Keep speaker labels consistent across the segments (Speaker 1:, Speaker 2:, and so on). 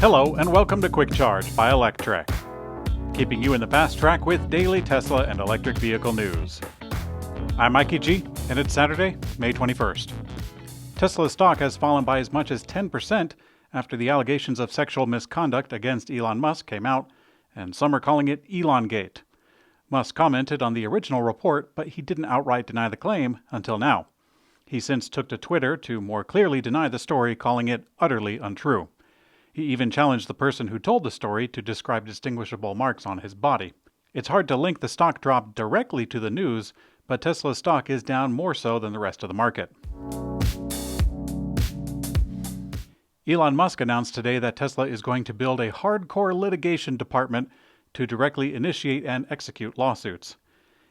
Speaker 1: Hello and welcome to Quick Charge by Electrek, keeping you in the fast track with daily Tesla and electric vehicle news. I'm Mikey G, and it's Saturday, May 21st. Tesla stock has fallen by as much as 10% after the allegations of sexual misconduct against Elon Musk came out, and some are calling it Elongate. Musk commented on the original report, but he didn't outright deny the claim until now. He since took to Twitter to more clearly deny the story, calling it utterly untrue. He even challenged the person who told the story to describe distinguishable marks on his body. It's hard to link the stock drop directly to the news, but Tesla's stock is down more so than the rest of the market. Elon Musk announced today that Tesla is going to build a hardcore litigation department to directly initiate and execute lawsuits.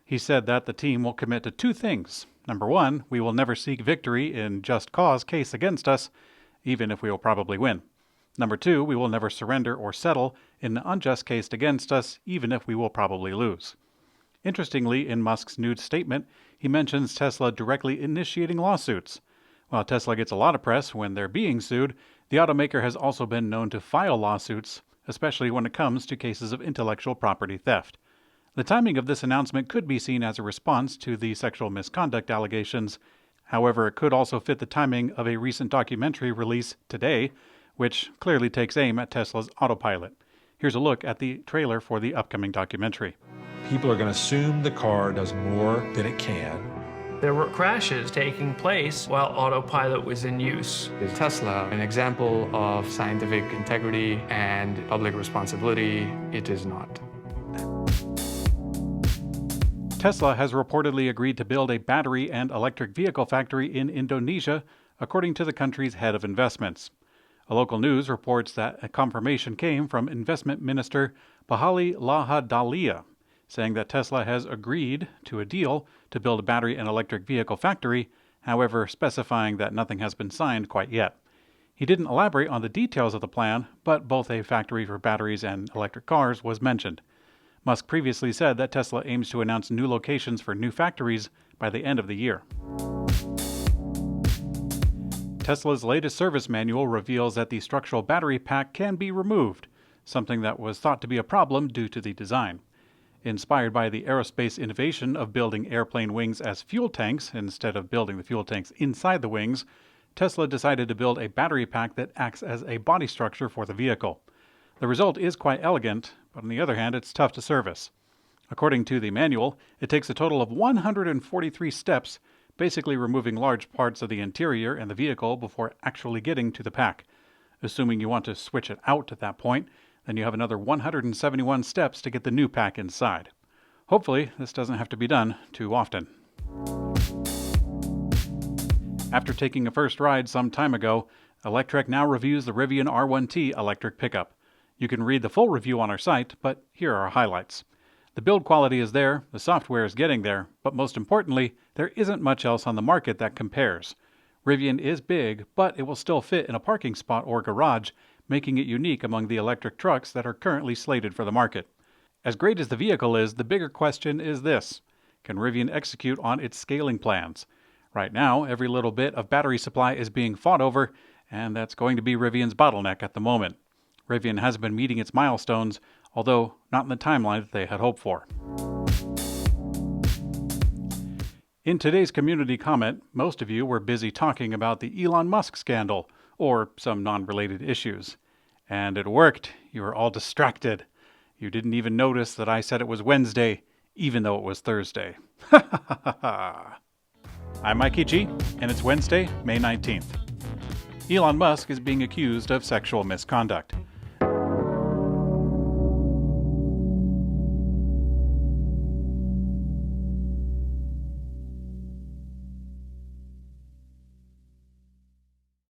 Speaker 1: He said that the team will commit to two things. Number one, we will never seek victory in just cause case against us, even if we will probably win. Number two, we will never surrender or settle in an unjust case against us, even if we will probably lose. Interestingly, in Musk's news statement, he mentions Tesla directly initiating lawsuits. While Tesla gets a lot of press when they're being sued, the automaker has also been known to file lawsuits, especially when it comes to cases of intellectual property theft. The timing of this announcement could be seen as a response to the sexual misconduct allegations. However, it could also fit the timing of a recent documentary release today, which clearly takes aim at Tesla's autopilot. Here's a look at the trailer for the upcoming documentary.
Speaker 2: People are going to assume the car does more than it can.
Speaker 3: There were crashes taking place while autopilot was in use.
Speaker 4: Is Tesla an example of scientific integrity and public responsibility? It is not.
Speaker 1: Tesla has reportedly agreed to build a battery and electric vehicle factory in Indonesia, according to the country's head of investments. A local news reports that a confirmation came from Investment Minister Bahali Lahadalia, saying that Tesla has agreed to a deal to build a battery and electric vehicle factory, however specifying that nothing has been signed quite yet. He didn't elaborate on the details of the plan, but both a factory for batteries and electric cars was mentioned. Musk previously said that Tesla aims to announce new locations for new factories by the end of the year. Tesla's latest service manual reveals that the structural battery pack can be removed, something that was thought to be a problem due to the design. Inspired by the aerospace innovation of building airplane wings as fuel tanks instead of building the fuel tanks inside the wings, Tesla decided to build a battery pack that acts as a body structure for the vehicle. The result is quite elegant, but on the other hand, it's tough to service. According to the manual, it takes a total of 143 steps, basically removing large parts of the interior and the vehicle before actually getting to the pack. Assuming you want to switch it out at that point, then you have another 171 steps to get the new pack inside. Hopefully, this doesn't have to be done too often. After taking a first ride some time ago, Electrek now reviews the Rivian R1T electric pickup. You can read the full review on our site, but here are highlights. The build quality is there, the software is getting there, but most importantly, there isn't much else on the market that compares. Rivian is big, but it will still fit in a parking spot or garage, making it unique among the electric trucks that are currently slated for the market. As great as the vehicle is, the bigger question is this: can Rivian execute on its scaling plans? Right now, every little bit of battery supply is being fought over, and that's going to be Rivian's bottleneck at the moment. Rivian has been meeting its milestones, although not in the timeline that they had hoped for. In today's community comment, most of you were busy talking about the Elon Musk scandal, or some non-related issues. And it worked. You were all distracted. You didn't even notice that I said it was Wednesday, even though it was Thursday. I'm Mikey G, and it's Wednesday, May 19th. Elon Musk is being accused of sexual misconduct.